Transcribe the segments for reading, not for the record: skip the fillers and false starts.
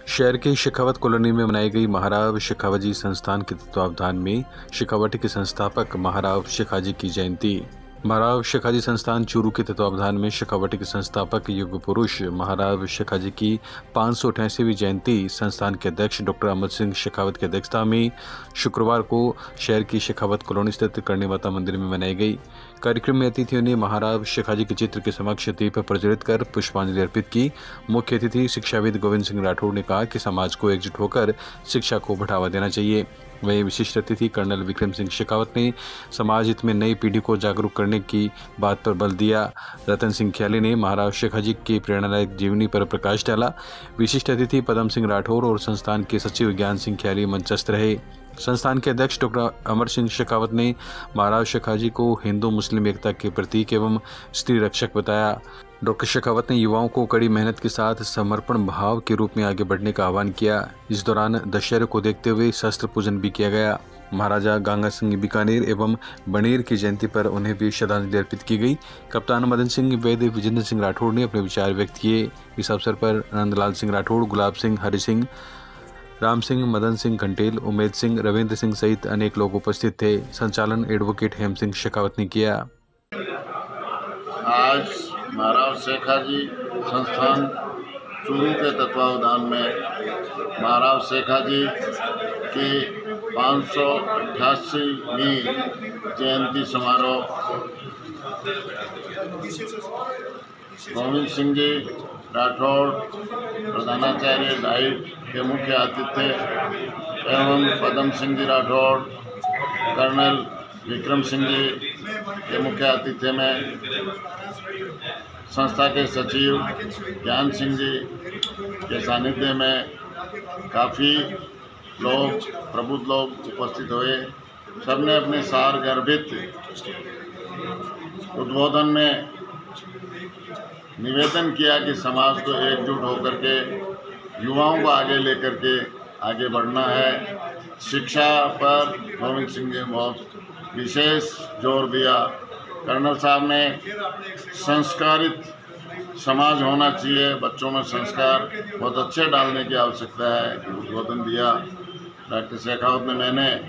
शहर के शेखावत कॉलोनी में मनाई गई महाराव शेखावत संस्थान के तत्वावधान में शेखावट के संस्थापक महाराव शेखाजी की जयंती। महाराव शेखाजी संस्थान चूरू के तत्वावधान में शेखावट के संस्थापक युग पुरुष महाराव शेखाजी की 588वीं जयंती संस्थान के अध्यक्ष डॉक्टर अमर सिंह शेखावत की अध्यक्षता में शुक्रवार को शहर की शेखावत कॉलोनी स्थित करणी माता मंदिर में मनाई गई। कार्यक्रम में अतिथियों ने महाराव शेखाजी के चित्र के समक्ष दीप प्रज्वलित कर पुष्पांजलि अर्पित की। मुख्य अतिथि शिक्षाविद गोविंद सिंह राठौड़ ने कहा कि समाज को एकजुट होकर शिक्षा को बढ़ावा देना चाहिए। वहीं विशिष्ट अतिथि कर्नल विक्रम सिंह शेखावत ने समाज हित में नई पीढ़ी को जागरूक करने की बात पर बल दिया। रतन सिंह ख्याली ने महाराव शेखाजी की प्रेरणादायक जीवनी पर प्रकाश डाला। विशिष्ट अतिथि पदम सिंह राठौर और संस्थान के सचिव ज्ञान सिंह ख्याली मंचस्थ रहे। संस्थान के अध्यक्ष डॉक्टर अमर सिंह शेखावत ने महाराव शेखाजी को हिंदू मुस्लिम एकता के प्रतीक एवं स्त्री रक्षक बताया। डॉक्टर शेखावत ने युवाओं को कड़ी मेहनत के साथ समर्पण भाव के रूप में आगे बढ़ने का आह्वान किया। इस दौरान दशहरे को देखते हुए शस्त्र पूजन भी किया गया। महाराजा गंगा सिंह बीकानेर एवं बनेर की जयंती पर उन्हें भी श्रद्धांजलि अर्पित की गई। कप्तान मदन सिंह वैद्य विजेंद्र सिंह राठौड़ ने अपने विचार व्यक्त किए। इस अवसर पर नंदलाल सिंह राठौड़, गुलाब सिंह, हरि सिंह, राम सिंह, मदन सिंह घंटेल, उमेद सिंह, रविंद्र सिंह सहित अनेक लोग उपस्थित थे। संचालन एडवोकेट हेम सिंह शेखावत ने किया। आज महाराव शेखाजी संस्थान चूरू के तत्वावधान में महाराव शेखाजी की 588वीं जयंती समारोह गोविंद सिंह जी राठौड़ प्रधानाचार्य डाइट के मुख्य आतिथ्य एवं पदम सिंह जी राठौड़, कर्नल विक्रम सिंह जी के मुख्य आतिथ्य में संस्था के सचिव ज्ञान सिंह जी के सानिध्य में काफ़ी लोग, प्रबुद्ध लोग उपस्थित हुए। सबने अपने सार गर्भित उद्बोधन में निवेदन किया कि समाज को एकजुट होकर के युवाओं को आगे लेकर के आगे बढ़ना है। शिक्षा पर गोविंद सिंह ने बहुत विशेष जोर दिया। कर्नल साहब ने संस्कारित समाज होना चाहिए, बच्चों में संस्कार बहुत अच्छे डालने की आवश्यकता है, उद्बोधन दिया डॉक्टर शेखावत ने। मैंने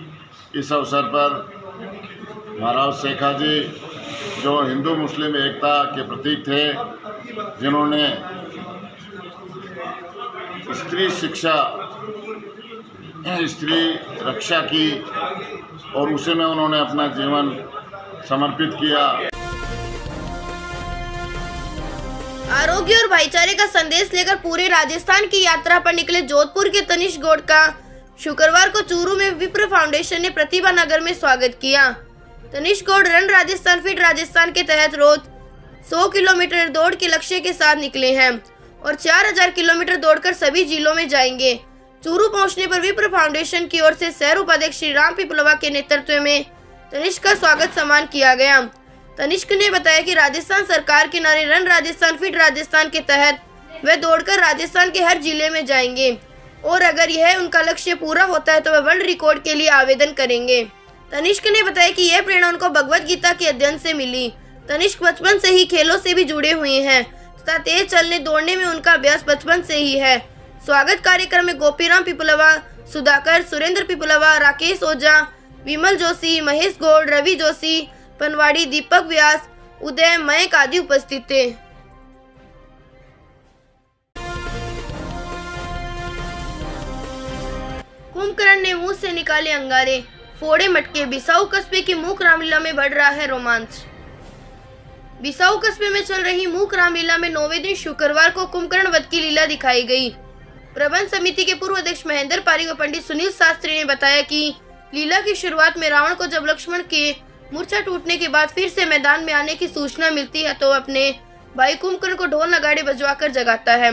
इस अवसर पर महाराव शेखाजी जो हिंदू मुस्लिम एकता के प्रतीक थे, जिन्होंने स्त्री शिक्षा, स्त्री रक्षा की और उसी में उन्होंने अपना जीवन समर्पित किया। आरोग्य और भाईचारे का संदेश लेकर पूरे राजस्थान की यात्रा पर निकले जोधपुर के तनिष्क गौड़ का शुक्रवार को चूरू में विप्र फाउंडेशन ने प्रतिभा नगर में स्वागत किया। तनिष्क गौड़ रन राजस्थान फिट राजस्थान के तहत रोज 100 किलोमीटर दौड़ के लक्ष्य के साथ निकले हैं और 4000 किलोमीटर दौड़कर सभी जिलों में जाएंगे। चूरू पहुंचने पर विप्र फाउंडेशन की ओर से शहर उपाध्यक्ष श्री राम पिपलवा के नेतृत्व में तनिष्क का स्वागत सम्मान किया गया। तनिष्क ने बताया कि राजस्थान सरकार के नारे रन राजस्थान फिट राजस्थान के तहत वे दौड़कर राजस्थान के हर जिले में जाएंगे और अगर यह उनका लक्ष्य पूरा होता है तो वे वर्ल्ड रिकॉर्ड के लिए आवेदन करेंगे। तनिष्क ने बताया कि यह प्रेरणा उनको भगवत गीता के अध्ययन से मिली। तनिष्क बचपन से ही खेलों से भी जुड़े हुए हैं तथा तेज चलने दौड़ने में उनका अभ्यास बचपन से ही है। स्वागत कार्यक्रम में गोपीराम पिपलवा, सुधाकर, सुरेंद्र पिपलवा, राकेश ओझा, विमल जोशी, महेश गौड़, रवि जोशी, पनवाड़ी, दीपक व्यास, उदय, मयंक आदि उपस्थित थे। कुंभकर्ण ने मुंह से निकाले अंगारे, फोड़े मटके। बिसाऊ कस्बे की मूक रामलीला में बढ़ रहा है रोमांच। बिसाऊ कस्बे में चल रही मूक रामलीला में 9वें दिन शुक्रवार को कुंभकर्ण वध की लीला दिखाई गई। प्रबंध समिति के पूर्व अध्यक्ष महेंद्र पारी व पंडित सुनील शास्त्री ने बताया कि लीला की शुरुआत में रावण को जब लक्ष्मण के मूर्छा टूटने के बाद फिर से मैदान में आने की सूचना मिलती है तो अपने भाई कुंभकर्ण को ढोल नगाड़े बजवाकर जगाता है।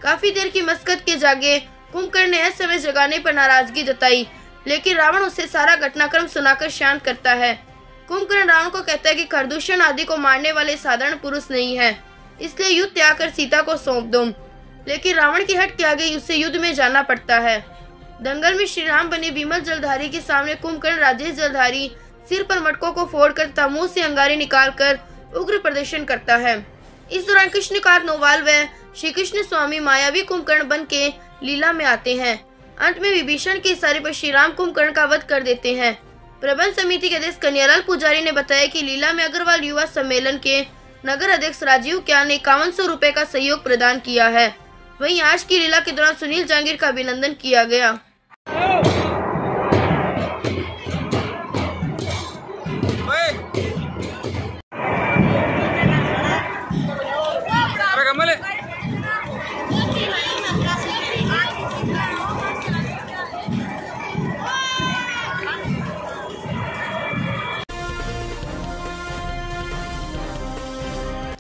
काफी देर की मशक्कत के जागे कुंभकर्ण ने समय जगाने पर नाराजगी जताई, लेकिन रावण उसे सारा घटनाक्रम सुनाकर शांत करता है। कुंभकर्ण रावण को कहता है कि खरदूषण आदि को मारने वाले साधारण पुरुष नहीं है, इसलिए युद्ध त्याग कर सीता को सौंप दो। लेकिन रावण की हट के आगे उसे युद्ध में जाना पड़ता है। दंगल में श्री राम बने विमल जलधारी के सामने कुंभकर्ण राजेश जलधारी सिर पर मटकों को फोड़कर तथा मुंह से अंगारे निकालकर उग्र प्रदर्शन करता है। इस दौरान कृष्णकांत नोवाल व श्री कृष्ण स्वामी मायावी कुंभकर्ण बन के लीला में आते हैं। अंत में विभीषण के इशारे पर श्री राम कुंभकर्ण का वध कर देते हैं। प्रबंध समिति के अध्यक्ष कन्हैयालाल पुजारी ने बताया कि लीला में अग्रवाल युवा सम्मेलन के नगर अध्यक्ष राजीव क्या ने 5100 रुपए का सहयोग प्रदान किया है। वहीं आज की लीला के दौरान सुनील जहांगीर का अभिनंदन किया गया।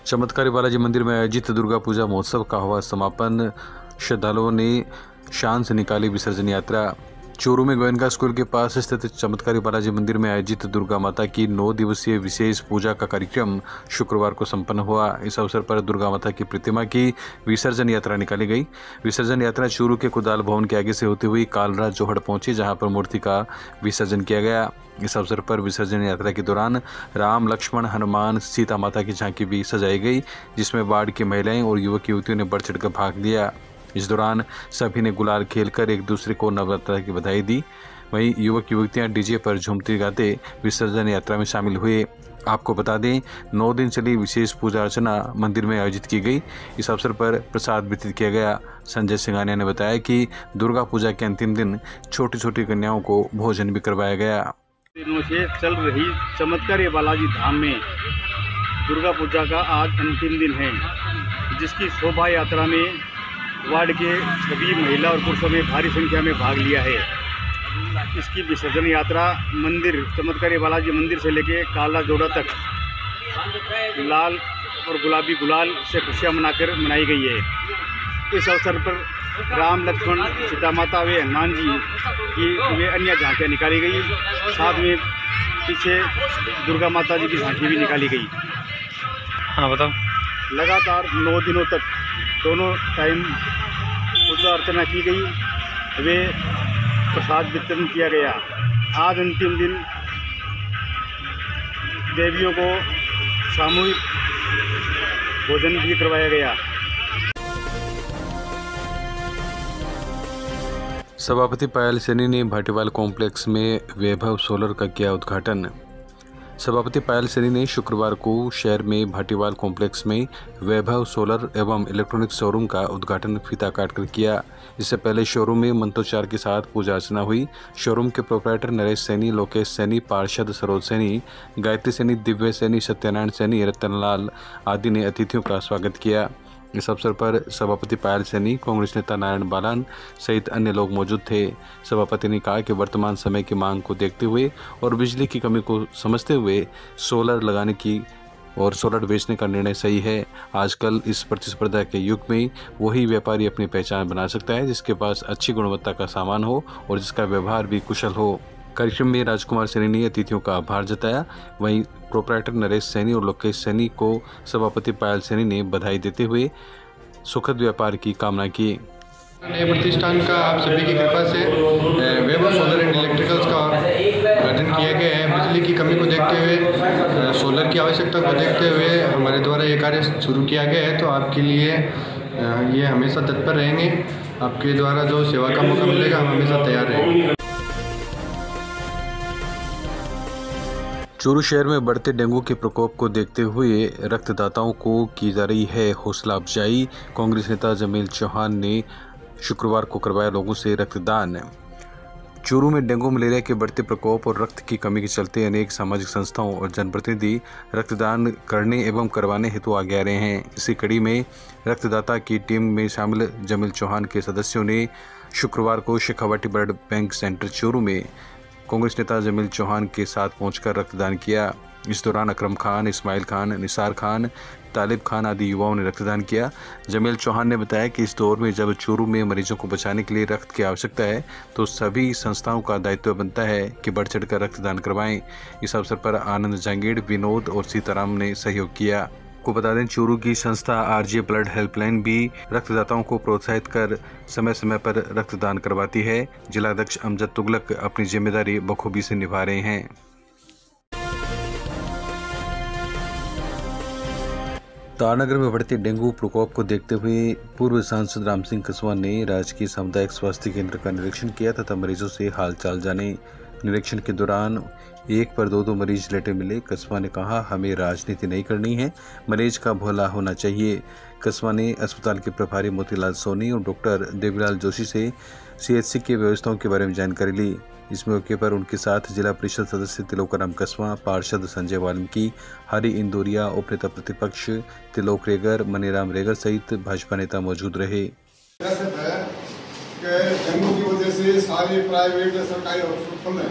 चमत्कारी बालाजी मंदिर में आयोजित दुर्गा पूजा महोत्सव का हुआ समापन। श्रद्धालुओं ने शान से निकाली विसर्जन यात्रा। चूरू में गोयनका स्कूल के पास स्थित चमत्कारी बालाजी मंदिर में आयोजित दुर्गा माता की 9 दिवसीय विशेष पूजा का कार्यक्रम शुक्रवार को संपन्न हुआ। इस अवसर पर दुर्गा माता की प्रतिमा की विसर्जन यात्रा निकाली गई। विसर्जन यात्रा चूरू के कुदाल भवन के आगे से होती हुई कालरा जोहड़ पहुंची, जहां पर मूर्ति का विसर्जन किया गया। इस अवसर पर विसर्जन यात्रा के दौरान राम, लक्ष्मण, हनुमान, सीता माता की झांकी भी सजाई गई, जिसमें वार्ड की महिलाएं और युवक युवतियों ने बढ़ चढ़कर भाग लिया। इस दौरान सभी ने गुलाल खेलकर एक दूसरे को नवरात्र की बधाई दी। वहीं युवक युवतियां डीजे पर झूमते गाते विसर्जन यात्रा में शामिल हुए। आपको बता दें, 9 दिन चली विशेष पूजा अर्चना मंदिर में आयोजित की गई। इस अवसर पर प्रसाद वितरित किया गया। संजय सिंघानिया ने बताया कि दुर्गा पूजा के अंतिम दिन छोटी छोटी कन्याओं को भोजन भी करवाया गया। दिनों से चल रही चमत्कारी बालाजी धाम में दुर्गा पूजा का आज अंतिम दिन है, जिसकी शोभा यात्रा में वार्ड के सभी महिला और पुरुषों ने भारी संख्या में भाग लिया है। इसकी विसर्जन यात्रा मंदिर चमत्कारी बालाजी मंदिर से लेकर काला जोड़ा तक लाल और गुलाबी गुलाल से खुशियाँ मनाई गई है। इस अवसर पर राम, लक्ष्मण, सीता माता व हनुमान जी की वे अन्य झांकियाँ निकाली गई। साथ में पीछे दुर्गा माता जी की झांकी भी निकाली गई। हाँ बताओ। लगातार 9 दिनों तक दोनों टाइम पूजा अर्चना की गई, वे प्रसाद वितरण किया गया। आज अंतिम दिन देवियों को सामूहिक भोजन भी करवाया गया। सभापति पायल सैनी ने भाटीवाल कॉम्प्लेक्स में वैभव सोलर का किया उद्घाटन। सभापति पायल सैनी ने शुक्रवार को शहर में भाटीवाल कॉम्प्लेक्स में वैभव सोलर एवं इलेक्ट्रॉनिक शोरूम का उद्घाटन फीता काटकर किया। इससे पहले शोरूम में मंत्रोच्चार के साथ पूजा अर्चना हुई। शोरूम के प्रोप्राइटर नरेश सैनी, लोकेश सैनी, पार्षद सरोज सैनी, गायत्री सैनी, दिव्य सैनी, सत्यनारायण सैनी, रतनलाल आदि ने अतिथियों का स्वागत किया। इस अवसर पर सभापति पायल सैनी, कांग्रेस नेता नारायण बालन सहित अन्य लोग मौजूद थे। सभापति ने कहा कि वर्तमान समय की मांग को देखते हुए और बिजली की कमी को समझते हुए सोलर लगाने की और सोलर बेचने का निर्णय सही है। आजकल इस प्रतिस्पर्धा के युग में वही व्यापारी अपनी पहचान बना सकता है जिसके पास अच्छी गुणवत्ता का सामान हो और जिसका व्यवहार भी कुशल हो। कार्यक्रम में राजकुमार सैनी ने अतिथियों का आभार जताया। वहीं प्रोप्राइटर नरेश सैनी और लोकेश सैनी को सभापति पायल सैनी ने बधाई देते हुए सुखद व्यापार की कामना की। नए प्रतिष्ठान का आप सभी की कृपा से वैभव सोलर एंड इलेक्ट्रिकल्स का उद्घाटन किया गया है। बिजली की कमी को देखते हुए, सोलर की आवश्यकता को देखते हुए हमारे द्वारा ये कार्य शुरू किया गया है। तो आपके लिए ये हमेशा तत्पर रहेंगे। आपके द्वारा जो सेवा का मौका मिलेगा, हम हमेशा तैयार रहेंगे। चूरू शहर में बढ़ते डेंगू के प्रकोप को देखते हुए रक्तदाताओं को की जा रही है हौसला अफजाई। कांग्रेस नेता जमील चौहान ने शुक्रवार को करवाया लोगों से रक्तदान। चूरू में डेंगू मलेरिया के बढ़ते प्रकोप और रक्त की कमी के चलते अनेक सामाजिक संस्थाओं और जनप्रतिनिधि रक्तदान करने एवं करवाने हेतु आगे आ रहे हैं। इसी कड़ी में रक्तदाता की टीम में शामिल जमील चौहान के सदस्यों ने शुक्रवार को Shekhawati blood bank centre Churu में कांग्रेस नेता जमील चौहान के साथ पहुंचकर रक्तदान किया। इस दौरान अकरम खान, इस्माइल खान, निसार खान, तालिब खान आदि युवाओं ने रक्तदान किया। जमील चौहान ने बताया कि इस दौर में जब चूरू में मरीजों को बचाने के लिए रक्त की आवश्यकता है तो सभी संस्थाओं का दायित्व बनता है कि बढ़ चढ़कर रक्तदान करवाएं। इस अवसर पर आनंद जहांगीर, विनोद और सीताराम ने सहयोग किया। को बता दें, चूरू की संस्था आरजे ब्लड हेल्पलाइन भी रक्तदाताओं को प्रोत्साहित कर समय समय पर रक्तदान करवाती है। जिलाध्यक्ष अमजद तुगलक अपनी जिम्मेदारी बखूबी से निभा रहे हैं। तारानगर में बढ़ते डेंगू प्रकोप को देखते हुए पूर्व सांसद राम सिंह कस्वां ने राजकीय सामुदायिक स्वास्थ्य केंद्र का निरीक्षण किया तथा मरीजों से हालचाल जाने। निरीक्षण के दौरान एक पर दो मरीज लेटे मिले। कस्वां ने कहा, हमें राजनीति नहीं करनी है, मरीज का भला होना चाहिए। कस्वां ने अस्पताल के प्रभारी मोतीलाल सोनी और डॉक्टर देवीलाल जोशी से CHC की व्यवस्थाओं के बारे में जानकारी ली। इस मौके पर उनके साथ जिला परिषद सदस्य तिलोकाराम कस्वां, पार्षद संजय वाल्मीकि, हरि इंदौरिया, उपनेता प्रतिपक्ष तिलोक रेगर, मनीराम रेगर सहित भाजपा नेता मौजूद रहे। डेंगू की वजह से सारे प्राइवेट सरकारी हॉस्पिटल है,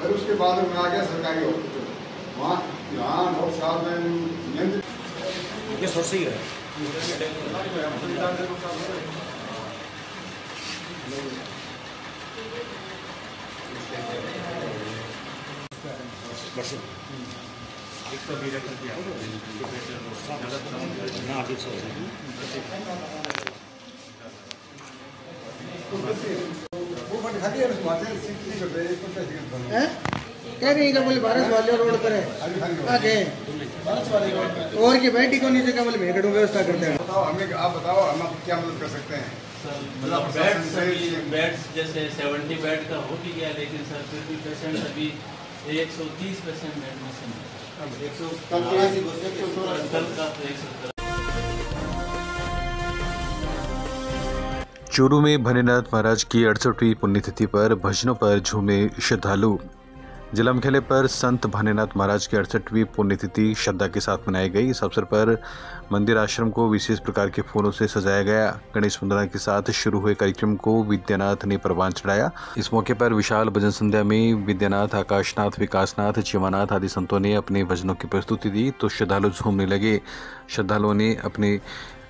फिर उसके बाद में आ गया सरकारी हॉस्पिटल। वहाँ यहाँ डॉक्टर साहब ने कह रही बोले भारत वाले रोड पर है आगे और की बैठी को नीचे का बोले मैं करूँ व्यवस्था करते हैं। बताओ हमें, आप बताओ हम आपको क्या मदद कर सकते हैं। बेड्स जैसे 70 बेड का हो भी गया, लेकिन सर फिर भी पेशेंट अभी 130 पेशेंट एडमिशन है। चूरू में भनीनाथ महाराज की 68वीं पुण्यतिथि पर भजनों पर झूमे श्रद्धालु। जिला मुख्यालय पर संत भनीनाथ महाराज की 68वीं पुण्यतिथि श्रद्धा के साथ मनाई गई। इस अवसर पर मंदिर आश्रम को विशेष प्रकार के फूलों से सजाया गया। गणेश वंदना के साथ शुरू हुए कार्यक्रम को विद्यानाथ ने परवान चढ़ाया। इस मौके पर विशाल भजन संध्या में विद्यानाथ, आकाशनाथ, विकासनाथ, जीवानाथ आदि संतों ने अपने भजनों की प्रस्तुति दी तो श्रद्धालु झूमने लगे। श्रद्धालुओं ने अपनी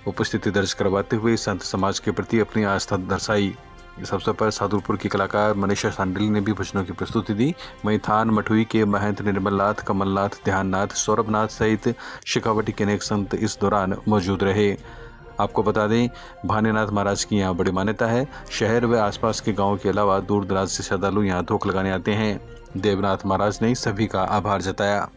उपस्थिति दर्ज करवाते हुए संत समाज के प्रति अपनी आस्था दर्शाई। इस अवसर पर सादुलपुर की कलाकार मनीषा सांडिल ने भी भजनों की प्रस्तुति दी। वहीं थान मठुई के महंत निर्मलनाथ, कमलनाथ, ध्याननाथ, सौरभनाथ सहित शेखावटी के अनेक संत इस दौरान मौजूद रहे। आपको बता दें, भानीनाथ महाराज की यहाँ बड़ी मान्यता है। शहर व आसपास के गाँव के अलावा दूर दराज से श्रद्धालु यहाँ धोख लगाने आते हैं। देवनाथ महाराज ने सभी का आभार जताया।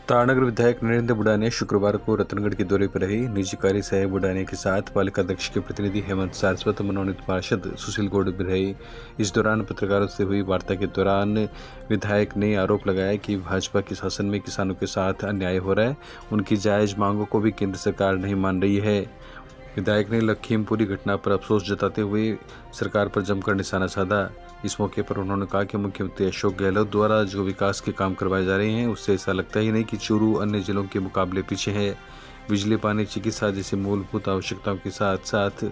तारानगर विधायक नरेंद्र बुडाने शुक्रवार को रतनगढ़ के दौरे पर रहे। निजी कार्य साहेब बुडाने के साथ पालिका अध्यक्ष के प्रतिनिधि हेमंत सारस्वत, मनोनीत पार्षद सुशील गौड़ भी रहे। इस दौरान पत्रकारों से हुई वार्ता के दौरान विधायक ने आरोप लगाया कि भाजपा के शासन में किसानों के साथ अन्याय हो रहा है। उनकी जायज मांगों को भी केंद्र सरकार नहीं मान रही है। विधायक ने लखीमपुरी घटना पर अफसोस जताते हुए सरकार पर जमकर निशाना साधा। इस मौके पर उन्होंने कहा कि मुख्यमंत्री अशोक गहलोत द्वारा जो विकास के काम करवाए जा रहे हैं उससे ऐसा लगता ही नहीं कि चूरू अन्य जिलों के मुकाबले पीछे है। बिजली, पानी, चिकित्सा जैसी मूलभूत आवश्यकताओं के साथ साथ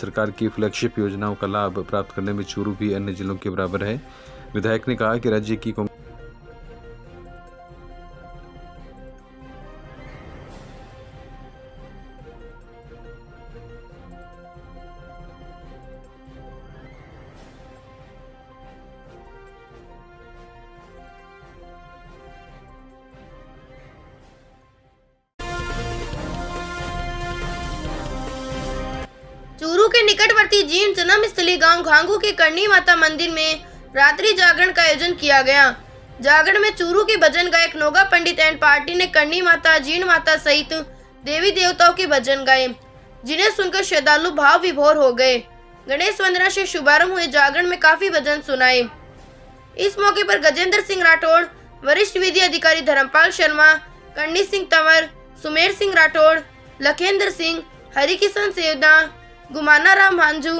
सरकार की फ्लैगशिप योजनाओं का लाभ प्राप्त करने में चूरू भी अन्य जिलों के बराबर है। विधायक ने कहा कि राज्य की चूरू के निकटवर्ती जीर्ण जन्म स्थली गांव घांगू के करणी माता मंदिर में रात्रि जागरण का आयोजन किया गया। जागरण में चूरू के भजन गायक नोगा पंडित एंड पार्टी ने करणी माता, जीर्ण माता सहित देवी देवताओं के भजन गाए, जिन्हें सुनकर श्रद्धालु भाव विभोर हो गए। गणेश वंदना से शुभारंभ हुए जागरण में काफी भजन सुनाए। इस मौके पर गजेंद्र सिंह राठौड़, वरिष्ठ विधि अधिकारी धर्मपाल शर्मा, करणी सिंह तंवर, सुमेर सिंह राठौड़, लखेंद्र सिंह, हरिकिशन सेवदा, गुमाना राम भांजू,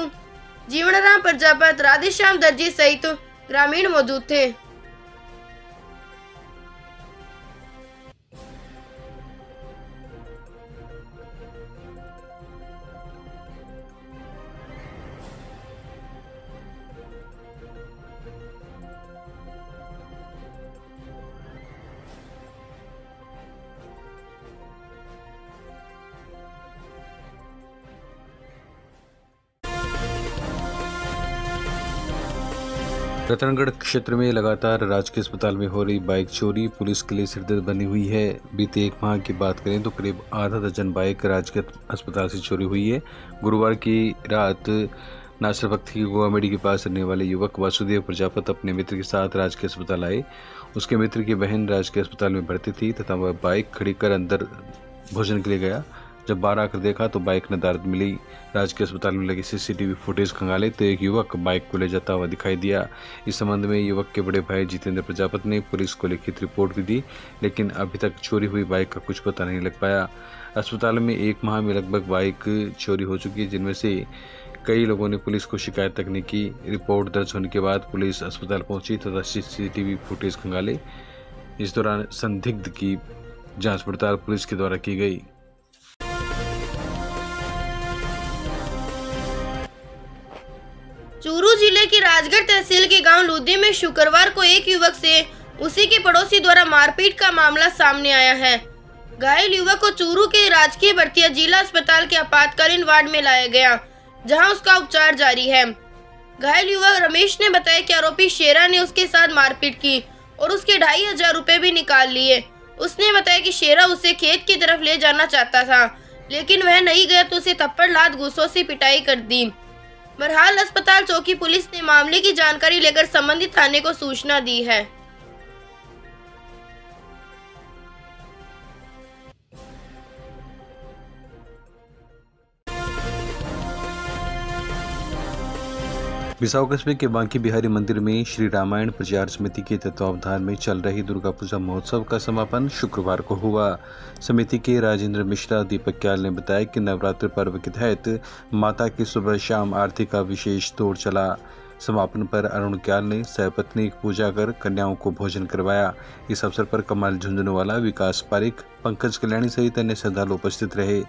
जीवनराम प्रजापत, राधेश्याम दर्जी सहित ग्रामीण मौजूद थे। रतनगढ़ क्षेत्र में लगातार राजकीय अस्पताल में हो रही बाइक चोरी पुलिस के लिए सिरदर्द बनी हुई है। बीते एक माह की बात करें तो करीब आधा दर्जन बाइक राजकीय अस्पताल से चोरी हुई है। गुरुवार की रात नासिर वक्त की गोवामेडी के पास रहने वाले युवक वासुदेव प्रजापत अपने मित्र के साथ राजकीय अस्पताल आए। उसके मित्र की बहन राजकीय अस्पताल में भर्ती थी तथा वह बाइक खड़ी कर अंदर भोजन के लिए गया। जब बाहर आकर देखा तो बाइक नदारद मिली। राजकीय अस्पताल में लगे CCTV फुटेज खंगाले तो एक युवक बाइक को ले जाता हुआ दिखाई दिया। इस संबंध में युवक के बड़े भाई जितेंद्र प्रजापत ने पुलिस को लिखित रिपोर्ट भी दी, लेकिन अभी तक चोरी हुई बाइक का कुछ पता नहीं लग पाया। अस्पताल में 1 माह में लगभग बाइक चोरी हो चुकी है, जिनमें से कई लोगों ने पुलिस को शिकायत तक नहीं की। रिपोर्ट दर्ज होने के बाद पुलिस अस्पताल पहुंची तथा CCTV फुटेज खंगाले। इस दौरान संदिग्ध की जांच पड़ताल पुलिस के द्वारा की गई। चूरू जिले की राजगढ़ तहसील के गांव लूदी में शुक्रवार को एक युवक से उसी के पड़ोसी द्वारा मारपीट का मामला सामने आया है। घायल युवक को चूरू के राजकीय भर्तिया जिला अस्पताल के आपातकालीन वार्ड में लाया गया, जहां उसका उपचार जारी है। घायल युवक रमेश ने बताया कि आरोपी शेरा ने उसके साथ मारपीट की और उसके 2500 रुपए भी निकाल लिए। उसने बताया कि शेरा उसे खेत की तरफ ले जाना चाहता था, लेकिन वह नहीं गया तो उसे थप्पड़ लात घूंसों से पिटाई कर दी। बहरहाल अस्पताल चौकी पुलिस ने मामले की जानकारी लेकर संबंधित थाने को सूचना दी है। बिसाऊ कस्बे के बांकी बिहारी मंदिर में श्री रामायण प्रचार समिति के तत्वावधान में चल रही दुर्गा पूजा महोत्सव का समापन शुक्रवार को हुआ। समिति के राजेंद्र मिश्रा दीपक क्याल ने बताया कि नवरात्र पर्व के तहत माता की सुबह शाम आरती का विशेष दौर चला। समापन पर अरुण क्याल ने सपत्नीक पूजा कर कन्याओं को भोजन करवाया। इस अवसर पर कमाल झुंझुनवाला, विकास पारिक, पंकज कल्याणी सहित अन्य श्रद्धालु उपस्थित रहे।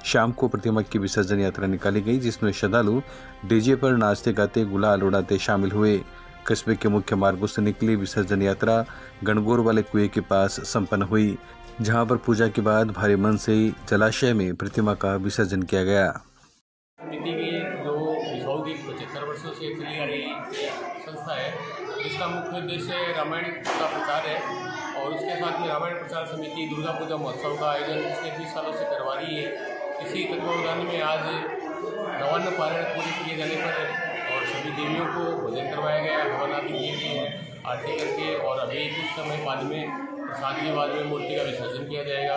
शाम को प्रतिमा की विसर्जन यात्रा निकाली गई, जिसमें श्रद्धालु डीजे पर नाचते गाते गुलाल उड़ाते शामिल हुए। कस्बे के मुख्य मार्गों से निकली विसर्जन यात्रा गणगौर वाले कुएं के पास संपन्न हुई, जहां पर पूजा के बाद भारी मन से जलाशय में प्रतिमा का विसर्जन किया गया। समिति की जो बिसाऊ की 75 वर्षों से चली आ रही संस्था है, इसका मुख्य उद्देश्य रामायण का प्रचार है और उसके साथ में रामायण प्रचार समिति दुर्गा पूजा महोत्सव का आयोजन पिछले 20 सालों से करवा रही है। इसी तत्वावधान में आज नवान्न पारायण पूरे किए जाने पर और सभी देवियों को भोजन करवाया गया, हवन आदि किए गए, आरती करके, और अभी कुछ समय बाद में प्रसाद के बाद में मूर्ति का विसर्जन किया जाएगा।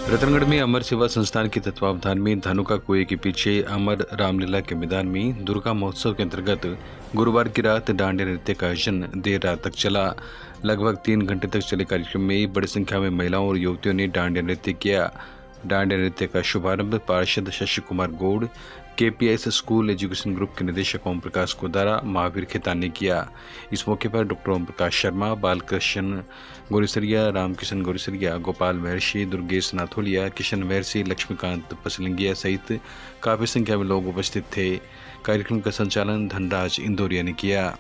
रतनगढ़ में अमर सेवा संस्थान के तत्वावधान में धानुका कुएं के पीछे अमर रामलीला के मैदान में दुर्गा महोत्सव के अंतर्गत गुरुवार की रात डांडिया नृत्य का आयोजन देर रात तक चला। लगभग 3 घंटे तक चले कार्यक्रम में बड़ी संख्या में महिलाओं और युवतियों ने डांडिया नृत्य किया। डांडिया नृत्य का शुभारंभ पार्षद Shashi Kumar Gaur, KPIS school education group के निदेशक ओम प्रकाश कोदारा, महावीर खेतान ने किया। इस मौके पर डॉक्टर ओम प्रकाश शर्मा, बालकृष्ण गोरिसरिया, रामकिशन गोरिसरिया, गोपाल महर्षि, दुर्गेश नाथोलिया, किशन महर्षि, लक्ष्मीकांत पसलिंगिया सहित काफी संख्या में लोग उपस्थित थे। कार्यक्रम का संचालन धनराज इंदौरिया ने किया।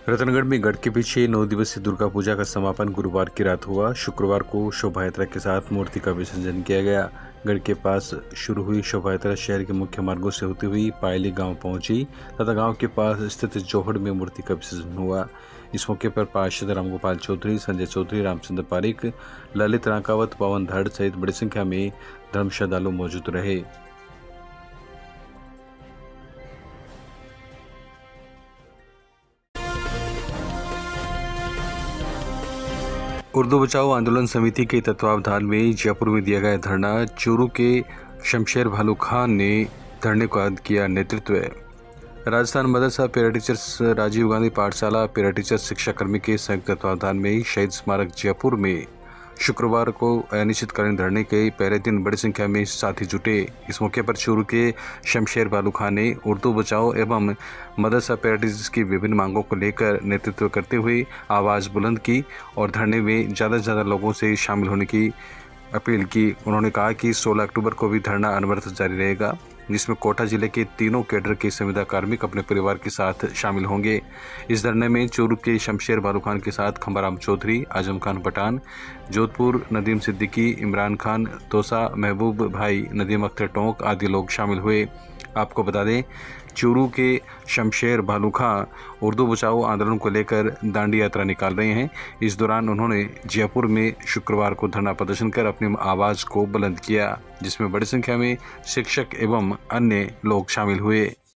रतनगढ़ में गढ़ के पीछे 9 दिवसीय दुर्गा पूजा का समापन गुरुवार की रात हुआ। शुक्रवार को शोभा यात्रा के साथ मूर्ति का विसर्जन किया गया। गढ़ के पास शुरू हुई शोभा यात्रा शहर के मुख्य मार्गों से होती हुई पायली गांव पहुंची तथा गांव के पास स्थित जोहड़ में मूर्ति का विसर्जन हुआ। इस मौके पर पार्षद रामगोपाल चौधरी, संजय चौधरी, रामचंद्र पारिक, ललित रांकावत, पवन धड़ सहित बड़ी संख्या में धर्म श्रद्धालु मौजूद रहे। उर्दू बचाओ आंदोलन समिति के तत्वावधान में जयपुर में दिया गया धरना। चूरू के शमशेर भालू खान ने धरने का किया नेतृत्व। राजस्थान मदरसा पैरा टीचर्स, राजीव गांधी पाठशाला पैरा टीचर्स शिक्षाकर्मी के संयुक्त तत्वावधान में शहीद स्मारक जयपुर में शुक्रवार को अनिश्चितकालीन धरने के पहले दिन बड़ी संख्या में साथी जुटे। इस मौके पर चूरू के शमशेर भालू खान ने उर्दू बचाओ एवं मदरसा पैरा टीचर्स की विभिन्न मांगों को लेकर नेतृत्व करते हुए आवाज़ बुलंद की और धरने में ज़्यादा से ज़्यादा लोगों से शामिल होने की अपील की। उन्होंने कहा कि 16 अक्टूबर को भी धरना अनवरत जारी रहेगा, जिसमें कोटा जिले के तीनों कैडर के संविदा कार्मिक अपने परिवार के साथ शामिल होंगे। इस धरने में चूरू के शमशेर भालू खान के साथ खंबाराम चौधरी, आजम खान पठान, जोधपुर नदीम सिद्दीकी, इमरान खान, तोसा, महबूब भाई, नदीम अख्तर टोंक आदि लोग शामिल हुए। आपको बता दें, चूरू के शमशेर भालू खां उर्दू बचाओ आंदोलन को लेकर दांडी यात्रा निकाल रहे हैं। इस दौरान उन्होंने जयपुर में शुक्रवार को धरना प्रदर्शन कर अपनी आवाज़ को बुलंद किया, जिसमें बड़ी संख्या में शिक्षक एवं अन्य लोग शामिल हुए।